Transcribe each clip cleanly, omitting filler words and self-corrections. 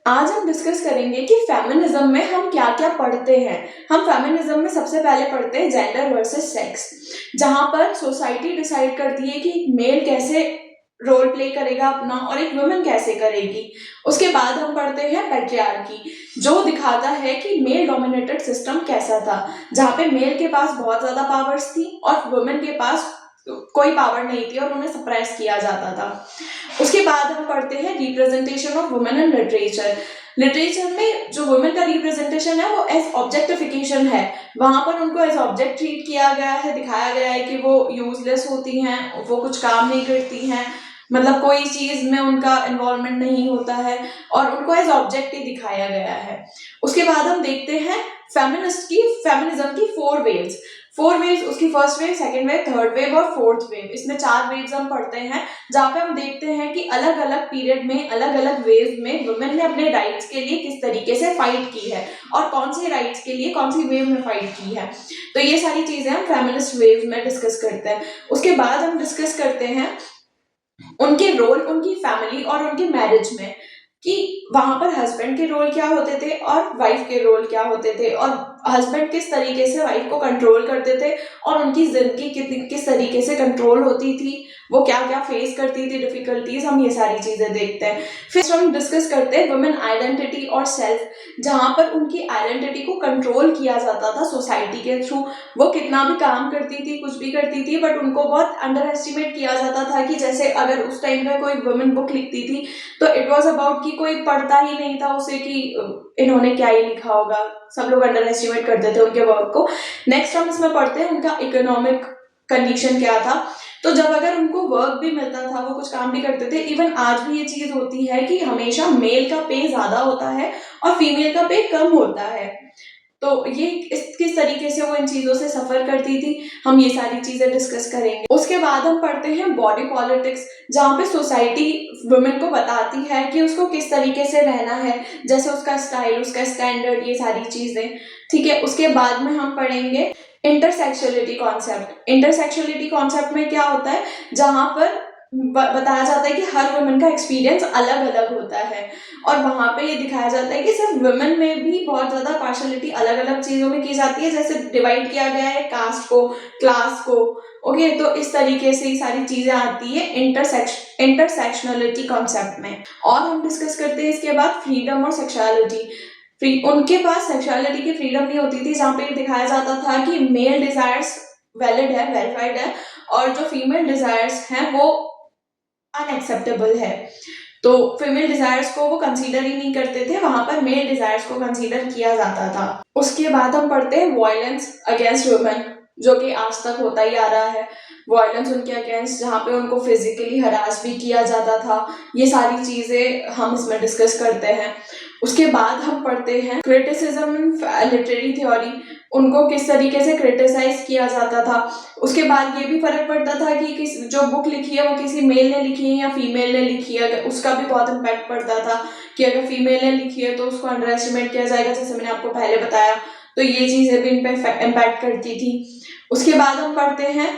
आज हम डिस्कस करेंगे कि फेमिनिज्म में हम क्या क्या पढ़ते हैं। हम फेमिनिज्म में सबसे पहले पढ़ते हैं जेंडर वर्सेस सेक्स, जहां पर सोसाइटी डिसाइड करती है कि मेल कैसे रोल प्ले करेगा अपना और एक वुमेन कैसे करेगी। उसके बाद हम पढ़ते हैं पैट्रियार्की, जो दिखाता है कि मेल डोमिनेटेड सिस्टम कैसा था, जहाँ पे मेल के पास बहुत ज्यादा पावर्स थी और वुमेन के पास कोई पावर नहीं थी और उन्हें सप्रेस किया जाता था। उसके बाद हम पढ़ते हैं representation of women in literature. Literature में जो वुमेन का रिप्रेजेंटेशन है वो एज ऑब्जेक्टिफिकेशन है, वहां पर उनको एज ऑब्जेक्ट ट्रीट किया गया है, दिखाया गया है कि वो यूजलेस होती हैं, वो कुछ काम नहीं करती हैं, मतलब कोई चीज में उनका इन्वॉल्वमेंट नहीं होता है और उनको एज ऑब्जेक्ट ही दिखाया गया है। उसके बाद हम देखते हैं फेमिनिज्म की फोर वेव्स, उसकी first wave, second wave, third wave और फोर्थ वेव। इसमें 4 वेव्स हम पढ़ते हैं, जहाँ पे हम देखते हैं कि अलग अलग पीरियड में अलग अलग वेव में वुमेन ने अपने राइट्स के लिए किस तरीके से फाइट की है और कौन से राइट्स के लिए कौन सी वेव में फाइट की है। तो ये सारी चीजें हम फेमिनिस्ट वेव में डिस्कस करते हैं। उसके बाद हम डिस्कस करते हैं उनके रोल, उनकी फैमिली और उनके मैरिज में, कि वहां पर हस्बैंड के रोल क्या होते थे और वाइफ के रोल क्या होते थे, और हस्बैंड किस तरीके से वाइफ को कंट्रोल करते थे और उनकी जिंदगी किस तरीके से कंट्रोल होती थी, वो क्या क्या फेस करती थी डिफिकल्टीज, हम ये सारी चीजें देखते हैं। फिर हम डिस्कस करते हैं वुमेन आइडेंटिटी और सेल्फ, जहां पर उनकी आइडेंटिटी को कंट्रोल किया जाता था सोसाइटी के थ्रू। वो कितना भी काम करती थी, कुछ भी करती थी, बट उनको बहुत अंडर एस्टिमेट किया जाता था। कि जैसे अगर उस टाइम पे कोई वुमेन बुक लिखती थी तो इट वॉज अबाउट कि कोई पढ़ता ही नहीं था उसे कि इन्होंने क्या ही लिखा होगा, सब लोग अंडर एस्टिमेट करते थे उनके वर्क को। नेक्स्ट हम इसमें पढ़ते हैं उनका इकोनॉमिक कंडीशन क्या था। तो जब अगर उनको वर्क भी मिलता था, वो कुछ काम भी करते थे, इवन आज भी ये चीज होती है कि हमेशा मेल का पे ज्यादा होता है और फीमेल का पे कम होता है। तो ये किस तरीके से वो इन चीजों से सफर करती थी, हम ये सारी चीजें डिस्कस करेंगे। उसके बाद हम पढ़ते हैं बॉडी पॉलिटिक्स, जहाँ पे सोसाइटी वुमेन को बताती है कि उसको किस तरीके से रहना है, जैसे उसका स्टाइल, उसका स्टैंडर्ड, ये सारी चीजें। ठीक है। उसके बाद में हम पढ़ेंगे इंटरसेक्सुअलिटी कॉन्सेप्ट। इंटरसेक्सुअलिटी कॉन्सेप्ट में क्या होता है, जहां पर बताया जाता है कि हर वुमेन का एक्सपीरियंस अलग अलग होता है और वहां पे ये दिखाया जाता है कि सिर्फ वुमेन में भी बहुत ज्यादा पार्शलिटी अलग अलग चीजों में की जाती है, जैसे डिवाइड किया गया है कास्ट को, क्लास को। ओके, तो इस तरीके से ये सारी चीजें आती है इंटरसेक्शनलिटी कॉन्सेप्ट में। और हम डिस्कस करते हैं इसके बाद फ्रीडम और सेक्सुअलिटी। उनके पास सेक्सुअलिटी की फ्रीडम नहीं होती थी, जहाँ पे दिखाया जाता था कि मेल डिजायर्स वैलिड है, वेरीफाइड है, और जो फीमेल डिजायर्स हैं वो अनएक्सेप्टेबल है। तो फीमेल डिजायर्स को वो कंसीडर ही नहीं करते थे, वहां पर मेल डिजायर्स को कंसीडर किया जाता था। उसके बाद हम पढ़ते हैं वायलेंस अगेंस्ट वुमेन, जो कि आज तक होता ही आ रहा है। वायलेंस उनके अगेंस्ट, जहाँ पे उनको फिजिकली हरास भी किया जाता था, ये सारी चीजें हम इसमें डिस्कस करते हैं। उसके बाद हम पढ़ते हैं क्रिटिसिज्म लिटरेरी थ्योरी, उनको किस तरीके से क्रिटिसाइज किया जाता था। उसके बाद ये भी फर्क पड़ता था कि किस जो बुक लिखी है वो किसी मेल ने लिखी है या फीमेल ने लिखी है, उसका भी बहुत इम्पैक्ट पड़ता था। कि अगर फीमेल ने लिखी है तो उसको अंडर एस्टिमेट किया जाएगा, जैसे मैंने आपको पहले बताया, तो ये चीजें भी इन पे इम्पैक्ट करती थी। उसके बाद हम पढ़ते हैं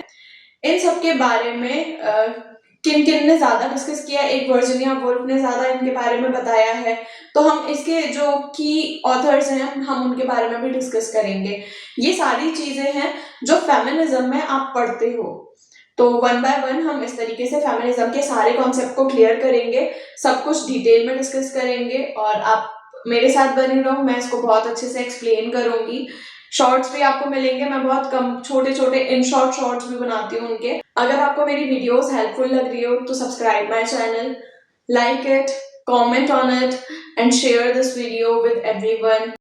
इन सब के बारे में किन किन ने ज्यादा डिस्कस किया। एक वर्जीनिया वुल्फ ने ज्यादा इनके बारे में बताया है, तो हम इसके जो की ऑथर्स हैं हम उनके बारे में भी डिस्कस करेंगे। ये सारी चीजें हैं जो फेमिनिज्म में आप पढ़ते हो। तो वन बाय वन हम इस तरीके से फेमिनिज्म के सारे कॉन्सेप्ट को क्लियर करेंगे, सब कुछ डिटेल में डिस्कस करेंगे, और आप मेरे साथ बने रहो, मैं इसको बहुत अच्छे से एक्सप्लेन करूंगी। शॉर्ट्स भी आपको मिलेंगे, मैं बहुत कम छोटे छोटे इन शॉर्ट शॉर्ट्स भी बनाती हूँ उनके। अगर आपको मेरी वीडियोस हेल्पफुल लग रही हो तो subscribe my channel, like it, comment on it and share this video with everyone.